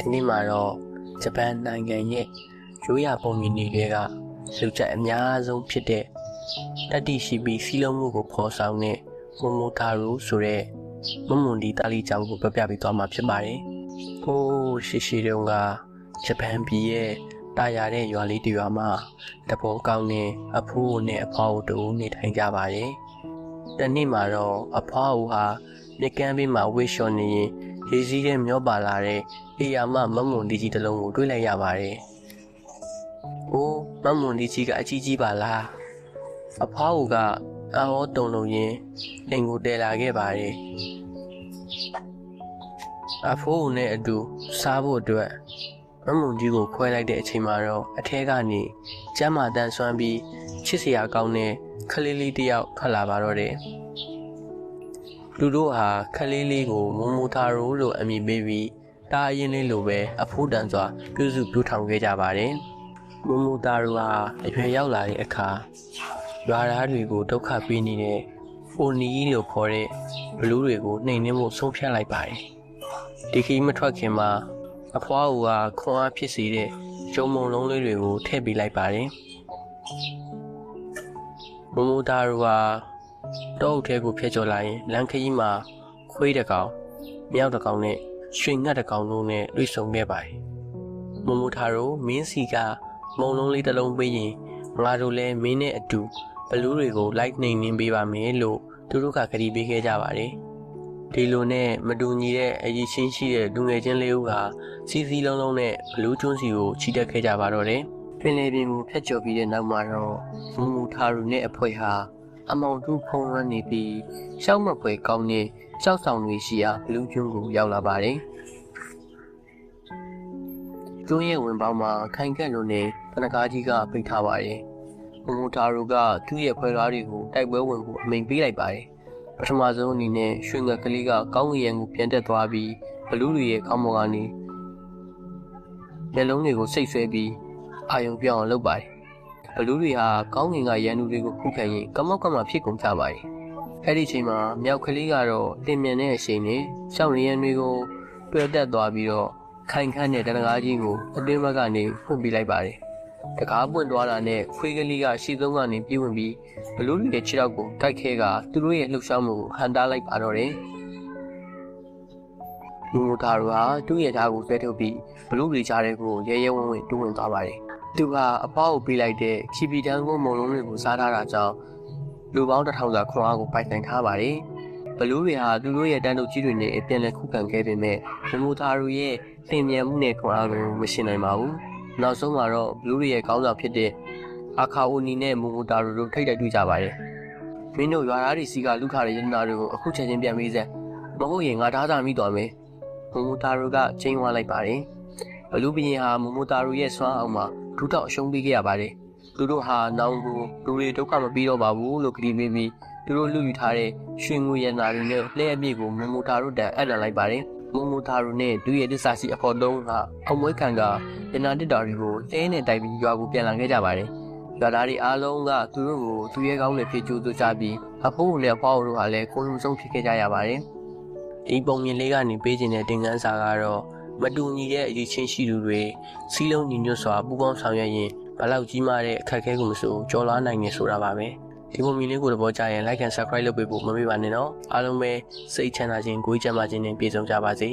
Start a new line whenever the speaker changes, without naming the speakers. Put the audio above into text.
ဒီနေ့မှာတော့ဂျပန်နိုင်ငံရဲ့ရိုးရာပုံမြင်တွေကလူကြိုက်အများဆုံးဖြစ်တဲ့တတိရှိပြီးစီးလုံးမှုကိုဖော်ဆောင်တဲ့မိုမိုတာရူဆိုတဲ့မမွန်ဒီတာလီကြောင်ကိုပြပြပေးသွားမှာဖြစ်ပါတယ်။ဟိုးရှိတုန်းကဂျပန်ပြည်ရဲ့တာယာတဲ့ရွာလေးတစ်ရွာမှာတဘောကောင်းနဲ့အဖိုးနဲ့အဖွားတို့တူနေထိုင်ကြပါတယ်။တနေ့မှာတော့အဖွားဟာမြကမ်းဘေးမှာဝေးလျှော်နေရင်ရေစီးတဲ့မျောပါလာတဲ့အေယာမမမွန်ဒီကြီးတစ်လုံးကိုတွေ့လိုက်ရပါတယ်။အိုးမမွန်ဒီကြီးကအကြီးကြီးပါလား။အဖွားကအာဟောတုံလုံးရင်အိမ်ကိုတည်လာခဲ့ပါတယ်။အဖိုးနဲ့အတူစားဖို့အတွက်မမွန်ကြီးကိုခွဲလိုက်တဲ့အချိန်မှာတော့အထဲကနေကျမ်းမာတန်းဆွမ်းပြီးချစ်စရာကောင်းတဲ့ခလေးလေးတစ်ယောက်ထွက်လာပါတော့တယ်။လူတို့ဟာခလေးလေးကိုမိုမိုတာရိုလို့အမည်ပေးပြီးတာအရင်လေးလိုပဲအဖိုးတန်စွာပြုစုပြောထောင်ခဲ့ကြပါတယ်။မိုမိုတာရိုဟာအရွယ်ရောက်လာတဲ့အခါရွာသားတွေကိုဒုက္ခပေးနေတဲ့ဖိုနီလို့ခေါ်တဲ့ဘလူးတွေကိုနှိမ်နှင်းဖို့ဆုံးဖြတ်လိုက်ပါတယ်။ဒီခီးမထွက်ခင်မှာအဖွားကခွန်အားဖြစ်စေတဲ့ဂျုံမုံလုံးလေးတွေကိုထည့်ပေးလိုက်ပါတယ်။မိုမိုတာရိုဟာတောအုပ်ထဲကိုဖျက်ချော်လာရင်လမ်းခရီးမှာခွေးတစ်ကောင်မြောက်တစ်ကောင်နဲ့ရွှေငှက်တစ်ကောင်တို့နဲ့တွေ့ဆုံခဲ့ပါတယ်။မိုမိုတာရိုမင်းစီကမုံလုံးလေးတစ်လုံးပေးရင်ငါတို့လည်းမင်းနဲ့အတူဘလူးတွေကိုလိုက်နှိမ်နှင်းပေးပါမယ်လို့သူတို့ကကတိပေးခဲ့ကြပါတယ်။ဒီလိုနဲ့မတူညီတဲ့အရေးချင်းရှိတဲ့လူငယ်ချင်းလေးဦးကစီစီလုံးလုံးနဲ့ဘလူးကျွန်းစီကိုချီတက်ခဲ့ကြပါတော့တယ်။ပင်လယ်ပြင်ကိုဖျက်ချော်ပြီးတဲ့နောက်မှာတော့မိုမိုတာရိုနဲ့အဖွဲဟာအမောင်တူဖုံးရမ်းနေပြီးရှောက်မပွဲကောင်းတဲ့ကြောက်ဆောင်တွေရှိရာဘလူးကျွန်းကိုရောက်လာပါတယ်။ကျွန်းရဲ့ဝင်ပေါင်းမှာခိုင်ခန့်လို့နဲ့တနကားကြီးကပိတ်ထားပါတယ်။မိုမိုတာရိုကသူ့ရဲ့ဖွဲကားတွေကိုတိုက်ပွဲဝင်ဖို့အမိန်ပေးလိုက်ပါတယ်။ပထမဆုံးအနေနဲ့ရွှေငှက်ကလေးကကောင်းကင်ရံကိုပြန်တက်သွားပြီးဘလူးတွေရဲ့ခေါင်းပေါ်ကနေမျက်လုံးတွေကိုစိတ်ဆွဲပြီးအာယုံပြောင်းအောင်လုပ်ပါတယ်။ဘလူးတွေဟာကောင်းကင်ကရန်သူတွေကိုခုခံရင်ကမောက်ကမဖြစ်ကုန်ကြပါတယ်။အဲဒီချိန်မှာမြောက်ကလေးကတော့တင်မြန်တဲ့အချိန်နဲ့ရှောင်းရံတွေကိုတွဲတက်သွားပြီးတော့ခိုင်ခန့်တဲ့တနကားကြီးကိုအတွင်းဘက်ကနေဖွင့်ပြလိုက်ပါတယ်။တကားပွင့်သွားတာနဲ့ခွေးကလေးကရှေ့ဆုံးကနေပြေးဝင်ပြီးဘလူးတွေရဲ့ခြေထောက်ကိုတိုက်ခဲကသူတို့ရဲ့လှုပ်ရှားမှုကိုဟန်တားလိုက်ပါတော့တယ်။မိုမိုတာရိုဟာသူ့ရဲ့ဓာတ်ကိုဆွဲထုတ်ပြီးဘလူးတွေကြားထဲကိုရဲရဲဝံ့ဝံ့တိုးဝင်သွားပါတယ်။သူကအဖွားကိုပေးလိုက်တဲ့ခီပီတန်းကိုမုံလုံးတွေကိုစားထားတာကြောင့်လူပေါင်း1000စာခွန်အားကိုပိုင်ဆိုင်ထားပါတယ်။ဘလူးတွေဟာသူတို့ရဲ့တန်းတို့ကြီးတွေနဲ့ပြန်လည်ခုခံခဲ့ပေမဲ့မိုမိုတာရိုရဲ့သင်မြန်မှုနဲ့ခွန်အားကိုမရှင်းနိုင်ပါဘူး။နောက်ဆုံးမှာတော့ဘလူးတွေရဲ့ခေါင်းဆောင်ဖြစ်တဲ့အာခါအိုနီနဲ့မိုမိုတာရိုတို့ထိတ်တိုက်တွေ့ကြပါတယ်။မင်းတို့ရွာသားတွေစီကလူခါတဲ့ရတနာတွေကိုအခုချက်ချင်းပြန်ပေးစမ်းမဟုတ်ရင်ငါထားစားမိသွားမယ်။မိုမိုတာရိုကချိန်ဝါလိုက်ပါတယ်။ဘလူးဘရင်ဟာမိုမိုတာရိုရဲ့ဆွမ်းအောင်မှာဒုတောက်အရှုံးပေးခဲ့ရပါတယ်။သူတို့ဟာနောင်ကိုလူတွေဒုက္ခမပြီးတော့ပါဘူးလို့ကတိပေးပြီးသူတို့လူယူထားတဲ့ရွှေငွေရတနာတွေနဲ့လှည့်အပြည့်ကိုမိုမိုတာရိုတန်အပ်လာလိုက်ပါတယ်။မိုမိုတာရိုနဲ့သူရဲ့တစ္ဆာစီအဖို့သုံးကအမွေးခံကရတနာတစ်တာတွေကိုလဲနဲ့တိုက်ပြီးရွာကိုပြန်လာခဲ့ကြပါတယ်။ရွာသားတွေအားလုံးကသူတို့ကိုသူရဲ့ကောင်းနဲ့ဖြည့်ကျူးသွကြပြီးအဖိုးနဲ့အဖွားတို့ဟာလည်းကိုယ်လုံးဆုံးဖြစ်ခဲ့ကြရပါတယ်။ဒီပုံမြင်လေးကနေပေးခြင်းတဲ့တင်ကန်းစာကတော့မတူညီတဲ့အရေးချင်းရှိသူတွေစီးလုံးညီညွတ်စွာပူးပေါင်းဆောင်ရွက်ရင်ဘလောက်ကြီးမားတဲ့အခက်အခဲကိုမဆိုကျော်လွှားနိုင်နေဆိုတာပါပဲဒီပုံမြင်လေးကိုသဘောကျရင် like and subscribe လုပ်ပေးဖို့မမေ့ပါနဲ့နော်အားလုံးပဲစိတ်ချမ်းသာခြင်းကိုယ်ကျန်းမာခြင်းနဲ့ပြည့်စုံကြပါစေ